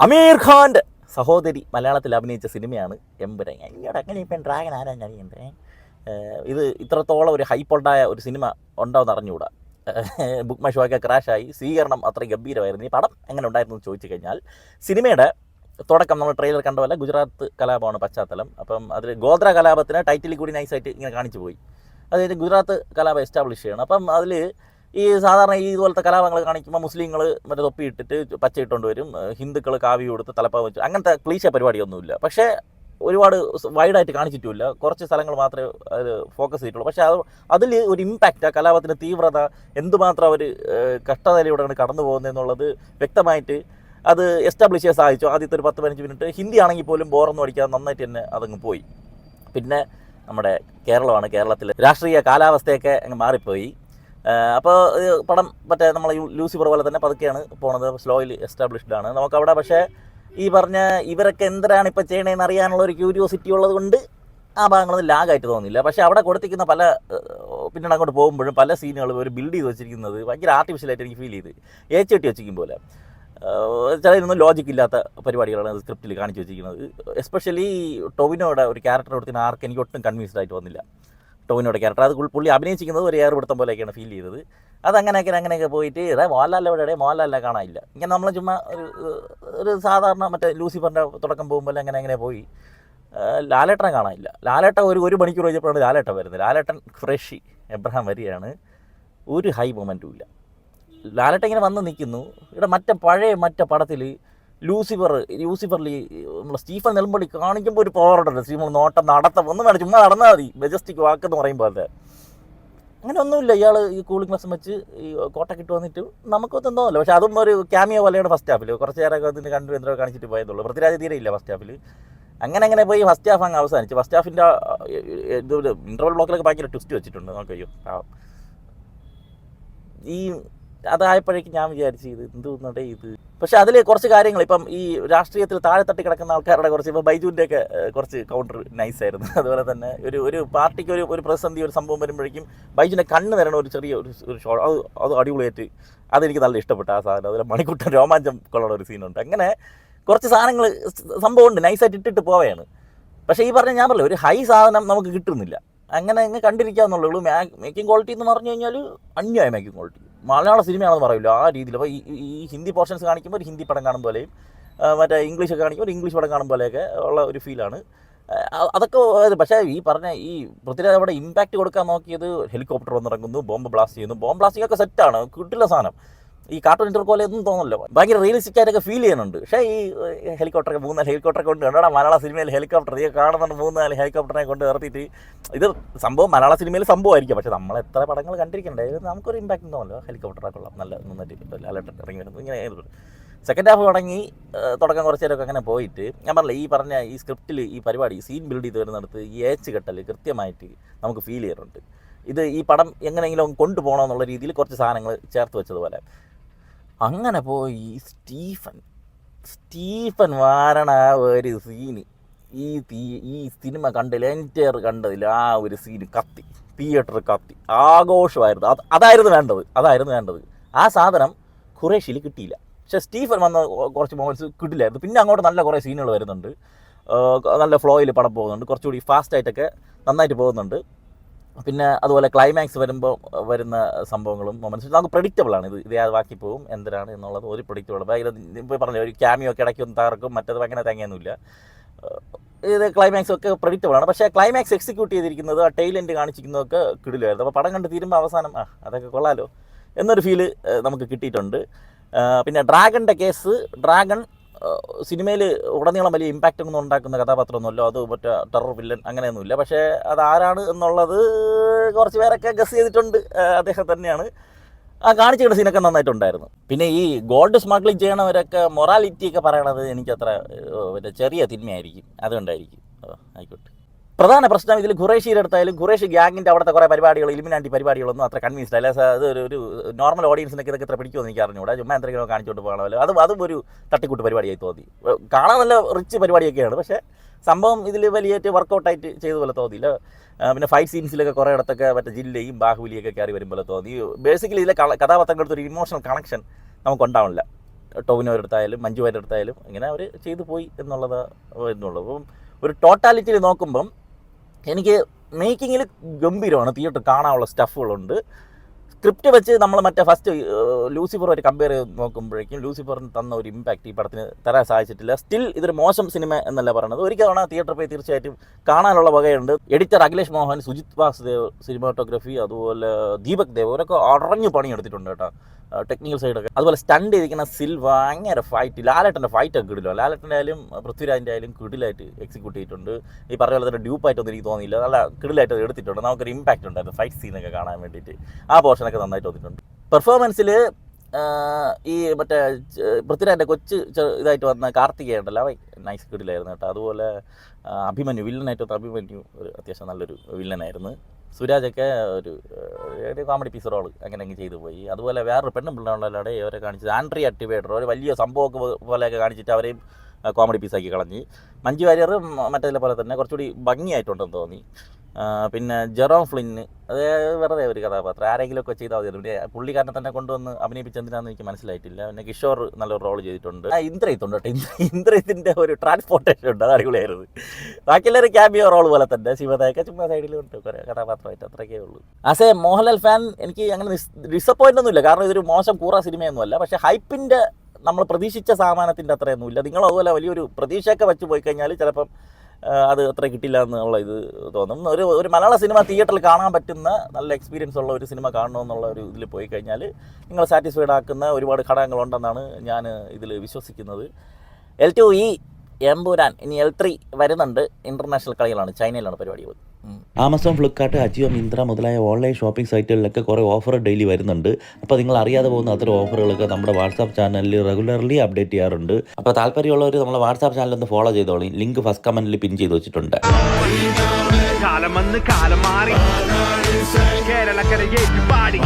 അമീർ ഖാൻ്റെ സഹോദരി മലയാളത്തിൽ അഭിനയിച്ച സിനിമയാണ് എമ്പുരാൻ. എന്നോട് അങ്ങനെ ഇപ്പം ഡ്രാഗൺ ആരാൻ അറിയണ്ടേ? ഇത് ഇത്രത്തോളം ഒരു ഹൈപ്പുണ്ടായ ഒരു സിനിമ ഉണ്ടാവുമെന്ന് അറിഞ്ഞുകൂടാ. ബുക്ക് മൈ ഷോയൊക്കെ ക്രാഷായി, സ്വീകരണം അത്ര ഗംഭീരമായിരുന്നു. ഈ പടം എങ്ങനെ ഉണ്ടായിരുന്നു എന്ന് ചോദിച്ചു കഴിഞ്ഞാൽ, സിനിമയുടെ തുടക്കം നമ്മൾ ട്രെയിലർ കണ്ട പോലെ ഗുജറാത്ത് കലാപമാണ് പശ്ചാത്തലം. അപ്പം അതിൽ ഗോത്ര കലാപത്തിന് ടൈറ്റിലിൽ കൂടി നൈസായിട്ട് ഇങ്ങനെ കാണിച്ചു പോയി. അതായത് ഗുജറാത്ത് കലാപം എസ്റ്റാബ്ലിഷ് ചെയ്യണം. അപ്പം അതിൽ ഈ സാധാരണ ഈ ഇതുപോലത്തെ കലാപങ്ങൾ കാണിക്കുമ്പോൾ മുസ്ലിങ്ങൾ മറ്റേ തൊപ്പിയിട്ടിട്ട് പച്ചയിട്ടുകൊണ്ട് വരും, ഹിന്ദുക്കൾ കാവി കൊടുത്ത് തലപ്പാവ് വെച്ച്, അങ്ങനത്തെ ക്ലീശ പരിപാടിയൊന്നുമില്ല. പക്ഷേ ഒരുപാട് വൈഡായിട്ട് കാണിച്ചിട്ടുമില്ല, കുറച്ച് സ്ഥലങ്ങൾ മാത്രമേ അത് ഫോക്കസ് ചെയ്തിട്ടുള്ളൂ. പക്ഷേ അതിൽ ഒരു ഇമ്പാക്റ്റ്, ആ കലാപത്തിൻ്റെ തീവ്രത, എന്തുമാത്രം അവർ കഷ്ടതയിലൂടെയാണ് കടന്നു പോകുന്നതെന്നുള്ളത് വ്യക്തമായിട്ട് അത് എസ്റ്റാബ്ലിഷ് ചെയ്യാൻ സാധിച്ചു. ആദ്യത്തെ ഒരു 10-15 മിനിറ്റ് ഹിന്ദി ആണെങ്കിൽ പോലും ബോറൊന്നും അടിക്കാതെ നന്നായിട്ട് തന്നെ അതങ്ങ് പോയി. പിന്നെ നമ്മുടെ കേരളമാണ്, കേരളത്തിൽ രാഷ്ട്രീയ കാലാവസ്ഥയൊക്കെ അങ്ങ് മാറിപ്പോയി. അപ്പോൾ പടം മറ്റേ നമ്മൾ ലൂസിഫർ പോലെ തന്നെ പതുക്കെയാണ് പോണത്, സ്ലോയിൽ എസ്റ്റാബ്ലിഷ്ഡ് ആണ് നമുക്കവിടെ. പക്ഷേ ഈ പറഞ്ഞ ഇവരൊക്കെ എന്തിനാണ് ഇപ്പോൾ ചെയ്യണതെന്ന് അറിയാനുള്ള ഒരു ക്യൂരിയോസിറ്റി ഉള്ളത് കൊണ്ട് ആ ഭാഗങ്ങളൊന്നും ലാഗായിട്ട് തോന്നില്ല. പക്ഷേ അവിടെ കൊടുത്തിരിക്കുന്ന പല പിന്നീട് അങ്ങോട്ട് പോകുമ്പോഴും പല സീനുകളും ഒരു ബിൽഡ് ചെയ്ത് വെച്ചിരിക്കുന്നത് ഭയങ്കര ആർട്ടിഫിഷ്യലായിട്ട് എനിക്ക് ഫീൽ ചെയ്ത്, ഏച്ചെട്ടി വെച്ചിരിക്കും പോലെ. ചിലതൊന്നും ലോജിക്ക് ഇല്ലാത്ത പരിപാടികളാണ് സ്ക്രിപ്റ്റിൽ കാണിച്ചു വെച്ചിരിക്കുന്നത്. എസ്പെഷ്യലി ടൊവിനോയുടെ ഒരു ക്യാരക്ടർ കൊടുത്തിന് ആർക്ക് എനിക്ക് ഒട്ടും കൺവിൻസ്ഡ് ആയിട്ട് വന്നില്ല. ടൊവിനോയുടെ ക്യാരക്ടർ അത് പുള്ളി അഭിനയിച്ചിരിക്കുന്നത് ഒരു ഏർപിടുത്തം പോലെയൊക്കെയാണ് ഫീൽ ചെയ്തത്. അങ്ങനെയൊക്കെ പോയിട്ട് മോഹൻലാലിൻ്റെ ഇവിടെ മോഹൻലാലിനെ കാണാനില്ല. ഇങ്ങനെ നമ്മൾ ചുമ്മാ ഒരു സാധാരണ മറ്റേ ലൂസിഫറിൻ്റെ തുടക്കം പോകുമ്പോൾ അങ്ങനെ പോയി. ലാലേട്ടനെ കാണാനില്ല. ലാലേട്ടൻ ഒരു മണിക്കൂർ കഴിഞ്ഞപ്പോഴാണ് ലാലേട്ടൻ വരുന്നത്. ലാലേട്ടൻ ഫ്രഷ് എബ്രഹാം വരികയാണ്, ഒരു ഹൈ മൊമെൻറ്റും ഇല്ല. ലാലേട്ടൻ ഇങ്ങനെ വന്ന് നിൽക്കുന്നു. ഇവിടെ മറ്റേ പടത്തിൽ ലൂസിഫറിൽ നമ്മൾ സ്റ്റീഫൻ നെൽമ്പള്ളി കാണിക്കുമ്പോൾ ഒരു പവറുണ്ടല്ലോ, സ്റ്റീഫൻ നോട്ടം നടത്തം ഒന്നും വേണം, ചുമ്മാ നടന്നാൽ മതി, മെജസ്റ്റിക് വാക്കെന്ന് പറയുമ്പോൾ അതെ. അങ്ങനെ ഒന്നുമില്ല. ഇയാൾ ഈ കൂളിംഗ് ഗ്ലാസ് വെച്ച് ഈ കോട്ടക്കിട്ട് വന്നിട്ട് നമുക്കൊന്നും തോന്നില്ല. പക്ഷേ അതും ഒരു ക്യാമിയോ പോലെയാണ് ഫസ്റ്റ് ഹാഫിൽ. കുറച്ച് നേരമൊക്കെ അതിന് കണ്ടു എന്തോ കാണിച്ചിട്ട് പോയതുള്ളൂ. പൃഥ്വിരാജ് തീരെ ഇല്ല ഫസ്റ്റ് ഹാഫിൽ. അങ്ങനെ പോയി ഫസ്റ്റ് ഹാഫ് അങ്ങ് അവസാനിച്ചു. ഫസ്റ്റ് ഹാഫിൻ്റെ ഇൻ്റർവൽ ബ്ലോക്കിലൊക്കെ ഭയങ്കര ട്വിസ്റ്റ് വെച്ചിട്ടുണ്ട്. നോക്കയ്യോ ഈ അതായപ്പോഴേക്കും ഞാൻ വിചാരിച്ചു ഇത് എന്തുകൊണ്ടേ ഇത്. പക്ഷേ അതിൽ കുറച്ച് കാര്യങ്ങൾ ഇപ്പം ഈ രാഷ്ട്രീയത്തിൽ താഴെ തട്ടി കിടക്കുന്ന ആൾക്കാരുടെ കുറച്ച്, ഇപ്പോൾ ബൈജുവിൻ്റെയൊക്കെ കുറച്ച് കൗണ്ടർ നൈസായിരുന്നു. അതുപോലെ തന്നെ ഒരു പാർട്ടിക്ക് ഒരു പ്രതിസന്ധി, ഒരു സംഭവം വരുമ്പോഴേക്കും ബൈജുവിൻ്റെ കണ്ണ് തരണം ഒരു ചെറിയ ഒരു ഷോട്ട്, അത് അടിപൊളിയായിട്ട് അതെനിക്ക് നല്ല ഇഷ്ടപ്പെട്ടു ആ സാധനം. അതുപോലെ മണിക്കുട്ടൻ രോമാഞ്ചം കൊള്ളുന്ന ഒരു സീനുണ്ട്. അങ്ങനെ കുറച്ച് സാധനങ്ങൾ സംഭവമുണ്ട്, നൈസായിട്ട് ഇട്ടിട്ട് പോവുകയാണ്. പക്ഷേ ഈ പറഞ്ഞ ഞാൻ പറഞ്ഞില്ല, ഒരു ഹൈ സാധനം നമുക്ക് കിട്ടുന്നില്ല. അങ്ങനെ കണ്ടിരിക്കാമെന്നുള്ളൂ. മേക്കിംഗ് ക്വാളിറ്റി എന്ന് പറഞ്ഞു കഴിഞ്ഞാൽ അന്യായ മേക്കിംഗ് ക്വാളിറ്റി. മലയാള സിനിമയാണെന്ന് പറയില്ല ആ രീതിയിൽ. അപ്പോൾ ഈ ഹിന്ദി പോർഷൻസ് കാണിക്കുമ്പോൾ ഒരു ഹിന്ദി പടം കാണും പോലെയും, മറ്റേ ഇംഗ്ലീഷൊക്കെ കാണിക്കുമ്പോൾ ഒരു ഇംഗ്ലീഷ് പടം കാണും പോലെയൊക്കെ ഉള്ള ഒരു ഫീലാണ്. അതൊക്കെ. പക്ഷേ ഈ പറഞ്ഞ ഈ പൃഥ്വിരാജ് അവിടെ ഇമ്പാക്റ്റ് കൊടുക്കാൻ നോക്കിയത്, ഹെലികോപ്റ്റർ വന്നിറങ്ങുന്നു, ബോംബ് ബ്ലാസ്റ്റ് ചെയ്യുന്നു. ബോംബ് ബ്ലാസ്റ്റിംഗ് ഒക്കെ സെറ്റാണ്, കിട്ടില്ല സാധനം. ഈ കാർട്ടൂൺ ഇൻ്റർകോലെ ഒന്നും തോന്നല്ലോ, ഭയങ്കര റിയലിസ്റ്റിക് ആയിട്ടൊക്കെ ഫീൽ ചെയ്യുന്നുണ്ട്. പക്ഷേ ഈ ഹെലികോപ്റ്ററൊക്കെ 3-4 ഹെലികോപ്റ്റർ കൊണ്ട് കണ്ടോടാ മലയാള സിനിമയിൽ ഹെലികോപ്റ്റർ ഈ കാണുന്നുണ്ട്. 3-4 ഹെലികോപ്റ്ററിനെ കൊണ്ട് നിർത്തിയിട്ട് ഇത് സംഭവം മലയാള സിനിമയിൽ സംഭവമായിരിക്കും. പക്ഷേ നമ്മൾ എത്ര പടങ്ങൾ കണ്ടിരിക്കണ്ടേ, നമുക്കൊരു ഇമ്പാക്റ്റ് തോന്നല്ലോ. ഹെലികോപ്റ്ററൊക്കെ കൊള്ളാം, നല്ല നന്നായിട്ട് ലാലേട്ടൻ ഇറങ്ങി വരുന്നത്. ഇങ്ങനെ സെക്കൻഡ് ഹാഫ് തുടക്കം കുറച്ച് നേരമൊക്കെ അങ്ങനെ പോയിട്ട്, ഞാൻ പറഞ്ഞില്ല ഈ പറഞ്ഞ ഈ സ്ക്രിപ്റ്റിൽ ഈ പരിപാടി സീൻ ബിൽഡ് ചെയ്ത് വരുന്നിടത്ത് ഈ ഏച്ച് കെട്ടൽ കൃത്യമായിട്ട് നമുക്ക് ഫീൽ ചെയ്യുന്നുണ്ട്. ഇത് ഈ പടം എങ്ങനെയെങ്കിലും കൊണ്ടുപോകണമെന്നുള്ള രീതിയിൽ കുറച്ച് സാധനങ്ങൾ ചേർത്ത് വെച്ചതുപോലെ. അങ്ങനെ പോയി സ്റ്റീഫൻ വാരണ ഒരു സീന്, ഈ സിനിമ കണ്ടില്ല, എൻറ്റയർ കണ്ടതില്ല. ആ ഒരു സീന് കത്തി, തിയേറ്റർ കത്തി, ആഘോഷമായിരുന്നു. അതായിരുന്നു വേണ്ടത്. ആ സാധനം ഖുറേഷിൽ കിട്ടിയില്ല. പക്ഷേ സ്റ്റീഫൻ വന്ന കുറച്ച് മൊമെൻറ്റ്സ് കിട്ടില്ലായിരുന്നു. പിന്നെ അങ്ങോട്ട് നല്ല കുറേ സീനുകൾ വരുന്നുണ്ട്, നല്ല ഫ്ലോയിൽ പടം പോകുന്നുണ്ട്, കുറച്ചുകൂടി ഫാസ്റ്റായിട്ടൊക്കെ നന്നായിട്ട് പോകുന്നുണ്ട്. പിന്നെ അതുപോലെ ക്ലൈമാക്സ് വരുമ്പോൾ വരുന്ന സംഭവങ്ങളും മൊമെൻറ്റ്സ് നമുക്ക് പ്രഡിക്റ്റബിളാണ്. ഇത് ബാക്കി പോകും എന്തിനാണ് എന്നുള്ളത് ഒരു പ്രഡിക്റ്റബിൾ. ഇപ്പോൾ പറഞ്ഞില്ല, ഒരു ക്യാമിയോ ഒക്കെ ഇടയ്ക്ക് ഒന്ന് തകർക്കും, മറ്റേത് അങ്ങനെ തേങ്ങയൊന്നുമില്ല. ഇത് ക്ലൈമാക്സ് ഒക്കെ പ്രഡിക്റ്റബിളാണ്. പക്ഷേ ക്ലൈമാക്സ് എക്സിക്യൂട്ട് ചെയ്തിരിക്കുന്നത്, ആ ടൈലൻറ്റ് കാണിച്ചിരിക്കുന്നതൊക്കെ കിടിലായിരുന്നു. അപ്പോൾ പടം കണ്ട് തീരുമ്പോൾ അവസാനം അതൊക്കെ കൊള്ളാലോ എന്നൊരു ഫീല് നമുക്ക് കിട്ടിയിട്ടുണ്ട്. പിന്നെ ഡ്രാഗൻ്റെ കേസ്, ഡ്രാഗൺ സിനിമയിൽ ഉടനീളം വലിയ ഇമ്പാക്റ്റ് ഒന്നും ഉണ്ടാക്കുന്ന കഥാപാത്രമൊന്നുമല്ലോ, അത് മറ്റേ ടെറർ വില്ലൻ അങ്ങനെയൊന്നുമില്ല. പക്ഷേ അതാരാണ് എന്നുള്ളത് കുറച്ച് പേരൊക്കെ ഗസ് ചെയ്തിട്ടുണ്ട്. അദ്ദേഹം തന്നെയാണ്. കാണിച്ചിട്ട് സീനൊക്കെ നന്നായിട്ടുണ്ടായിരുന്നു. പിന്നെ ഈ ഗോൾഡ് സ്മഗ്ലിംഗ് ചെയ്യണവരൊക്കെ മൊറാലിറ്റിയൊക്കെ പറയണത് എനിക്കത്ര ചെറിയ തിന്മയായിരിക്കും, അതുകൊണ്ടായിരിക്കും. ആയിക്കോട്ടെ. പ്രധാന പ്രശ്നം ഇതിൽ ഖുറേഷിയുടെ അടുത്തായാലും ഖുറേഷി ഗ്യാങ്ങിൻ്റെ അവിടുത്തെ കുറേ പരിപാടികൾ, ഇലിമിനാറ്റി പരിപാടികളൊന്നും അത്ര കൺവിൻസ്ഡ് അല്ല. അത് ഒരു നോർമൽ ഓഡിയൻസിനൊക്കെ ഇതൊക്കെ ഇത്ര പിടിക്കുമെന്ന് എനിക്ക് അറിഞ്ഞൂടാ. ചുമ്മാ എന്തെങ്കിലും കാണിച്ചുകൊണ്ട് പോകണമല്ലോ, അതും ഒരു തട്ടിക്കൂട്ട് പരിപാടിയായി തോന്നി. കാണാൻ നല്ല റിച്ച് പരിപാടിയൊക്കെയാണ്, പക്ഷേ സംഭവം ഇതിൽ വലിയായിട്ട് വർക്കൗട്ടായിട്ട് ചെയ്തതുപോലെ തോന്നിയില്ല. പിന്നെ ഫൈറ്റ് സീൻസിലൊക്കെ കുറേ ഇടത്തൊക്കെ മറ്റേ ജില്ലയും ബാഹുബലിയൊക്കെ കയറി വരുമ്പോൾ തോന്നി. ബേസിക്കലി ഇതിലെ കഥാപാത്രങ്ങളുടെ ഒരു ഇമോഷണൽ കണക്ഷൻ നമുക്കുണ്ടാവില്ല. ടോവിനോയുടെ അടുത്തായാലും മഞ്ജു വാര്യരുടെ അടുത്തായാലും ഇങ്ങനെ അവർ ചെയ്തു പോയി എന്നുള്ളത് വരുന്നുള്ളൂ. അപ്പം ഒരു ടോട്ടാലിറ്റിയിൽ നോക്കുമ്പം എനിക്ക് മേക്കിങ്ങിൽ ഗംഭീരമാണ്. തിയേറ്റർ കാണാനുള്ള സ്റ്റഫുകളുണ്ട്. സ്ക്രിപ്റ്റ് വെച്ച് നമ്മൾ മറ്റേ ഫസ്റ്റ് ലൂസിഫറുമായിട്ട് കമ്പയർ ചെയ്ത് നോക്കുമ്പോഴേക്കും ലൂസിഫറിന് തന്ന ഒരു ഇമ്പാക്റ്റ് ഈ പടത്തിന് തരാൻ സാധിച്ചിട്ടില്ല. സ്റ്റിൽ ഇതൊരു മോശം സിനിമ എന്നല്ല പറയുന്നത്. ഒരിക്കൽ തവണ തിയേറ്ററിൽ പോയി തീർച്ചയായിട്ടും കാണാനുള്ള വകയുണ്ട്. എഡിറ്റർ അഖിലേഷ് മോഹൻ, സുജിത് വാസുദേവ്, സിനിമാറ്റോഗ്രഫി, അതുപോലെ ദീപക് ദേവ്, അവരൊക്കെ അടഞ്ഞു പണിയെടുത്തിട്ടുണ്ട് കേട്ടോ. ടെക്നിക്കൽ സൈഡൊക്കെ അതുപോലെ സ്റ്റണ്ട് ചെയ്തിരിക്കുന്ന സിൽവ ഭയങ്കര ഫൈറ്റ്. ലാലേട്ടൻ്റെ ഫൈറ്റൊക്കെ കിടിലോ. ലാലേട്ടൻ്റെ ആയാലും പൃഥ്വിരാജിൻ്റെ ആയാലും കിടിലായിട്ട് എക്സിക്യൂട്ട് ചെയ്തിട്ടുണ്ട്. ഈ പറഞ്ഞ പോലെ തന്നെ ഡ്യൂപ്പായിട്ടൊന്നും എനിക്ക് തോന്നിയില്ല. നല്ല കിടിലായിട്ട് എടുത്തിട്ടുണ്ട്. നമുക്കൊരു ഇമ്പാക്റ്റ് ഉണ്ടായിരുന്നു ഫൈറ്റ് സീനൊക്കെ കാണാൻ വേണ്ടിയിട്ട്. ആ പോർഷനൊക്കെ നന്നായിട്ട് തോന്നിയിട്ടുണ്ട്. പെർഫോമൻസിൽ ഈ മറ്റേ പൃഥ്വിരാജിൻ്റെ കൊച്ച് ഇതായിട്ട് വന്ന കാർത്തികേയ ഉണ്ടല്ലോ, അവൻ നൈസ് കിടിലായിരുന്നു കേട്ടോ. അതുപോലെ അഭിമന്യു, വില്ലനായിട്ട് വന്ന അഭിമന്യു ഒരു അത്യാവശ്യം നല്ലൊരു വില്ലനായിരുന്നു. സുരാജൊക്കെ ഒരു കോമഡി പീസ് റോൾ അങ്ങനെ അങ്ങ് ചെയ്തു പോയി. അതുപോലെ വേറൊരു പെണ്ണും പിള്ളേരുടെ അവരെ കാണിച്ചത് ആൻഡ്രിയ അക്ടിവേറ്റർ ഒരു വലിയ സംഭവമൊക്കെ പോലെയൊക്കെ കാണിച്ചിട്ട് അവരെയും കോമഡി പീസാക്കി കളഞ്ഞ്. മഞ്ജു വാര്യർ മറ്റേതിലെ പോലെ തന്നെ കുറച്ചുകൂടി ഭംഗിയായിട്ടുണ്ടെന്ന് തോന്നി. പിന്നെ ജെറോം ഫ്ലിന്ന് അത് വെറുതെ ഒരു കഥാപാത്രം, ആരെങ്കിലുമൊക്കെ ചെയ്താൽ മതി. പിന്നെ പുള്ളിക്കാരനെ തന്നെ കൊണ്ടുവന്ന് അഭിനയിപ്പിച്ചെന്തിനാണെന്ന് എനിക്ക് മനസ്സിലായിട്ടില്ല. പിന്നെ കിഷോർ നല്ലൊരു റോൾ ചെയ്തിട്ടുണ്ട്. ഇന്ദ്രജിത്ത് ഉണ്ട് കേട്ടോ. ഇന്ദ്രജിത്തിൻ്റെ ഒരു ട്രാൻസ്പോർട്ടേഷൻ ഉണ്ട്, അത് അടിപൊളിയായിരുന്നു. ബാക്കിയുള്ളൊരു ക്യാമിയോ റോൾ പോലെ തന്നെ ശിവതയൊക്കെ ചുമ്മാ സൈഡിലുണ്ട് കുറേ കഥാപാത്രമായിട്ട്, അത്രയൊക്കെ ഉള്ളൂ. ആസ് എ മോഹൻലാൽ ഫാൻ എനിക്ക് അങ്ങനെ ഡിസപ്പോയിൻ്റ് ഒന്നുമില്ല. കാരണം ഇതൊരു മോശം കൂറ സിനിമയൊന്നുമല്ല. പക്ഷേ ഹൈപ്പിൻ്റെ നമ്മൾ പ്രതീക്ഷിച്ച സാമാനത്തിൻ്റെ അത്രയൊന്നുമില്ല. നിങ്ങൾ അതുപോലെ വലിയൊരു പ്രതീക്ഷയൊക്കെ വെച്ച് പോയി കഴിഞ്ഞാൽ ചിലപ്പം അത് അത്ര കിട്ടില്ല എന്നുള്ള ഇത് തോന്നും. ഒരു മലയാള സിനിമ തിയേറ്ററിൽ കാണാൻ പറ്റുന്ന നല്ല എക്സ്പീരിയൻസ് ഉള്ള ഒരു സിനിമ കാണണമെന്നുള്ള ഒരു ഇതിൽ പോയി കഴിഞ്ഞാൽ നിങ്ങൾ സാറ്റിസ്ഫൈഡ് ആക്കുന്ന ഒരുപാട് ഘടകങ്ങളുണ്ടെന്നാണ് ഞാൻ ഇതിൽ വിശ്വസിക്കുന്നത്. L2E എമ്പുരാൻ ഇനി L3 വരുന്നുണ്ട്. ഇൻ്റർനാഷണൽ കളികളാണ്, ചൈനയിലാണ് പരിപാടികൾ. ആമസോൺ, ഫ്ലിപ്കാർട്ട്, അജിയോ, മിന്ത്ര മുതലായ ഓൺലൈൻ ഷോപ്പിംഗ് സൈറ്റുകളിലൊക്കെ കുറേ ഓഫർ ഡെയിലി വരുന്നുണ്ട്. അപ്പോൾ നിങ്ങൾ അറിയാതെ പോകുന്ന അത്തരം ഓഫറുകളൊക്കെ നമ്മുടെ വാട്സാപ്പ് ചാനലിൽ റെഗുലർലി അപ്ഡേറ്റ് ചെയ്യാറുണ്ട്. അപ്പോൾ താല്പര്യമുള്ളവർ നമ്മളെ വാട്സാപ്പ് ചാനൽ ഒന്ന് ഫോളോ ചെയ്തോളി. ലിങ്ക് ഫസ്റ്റ് കമൻറ്റിൽ പിൻ ചെയ്ത് വെച്ചിട്ടുണ്ട്. കാലം വന്ന് കാലം മാറി കേരളക്കരയേറ്റ് പാടി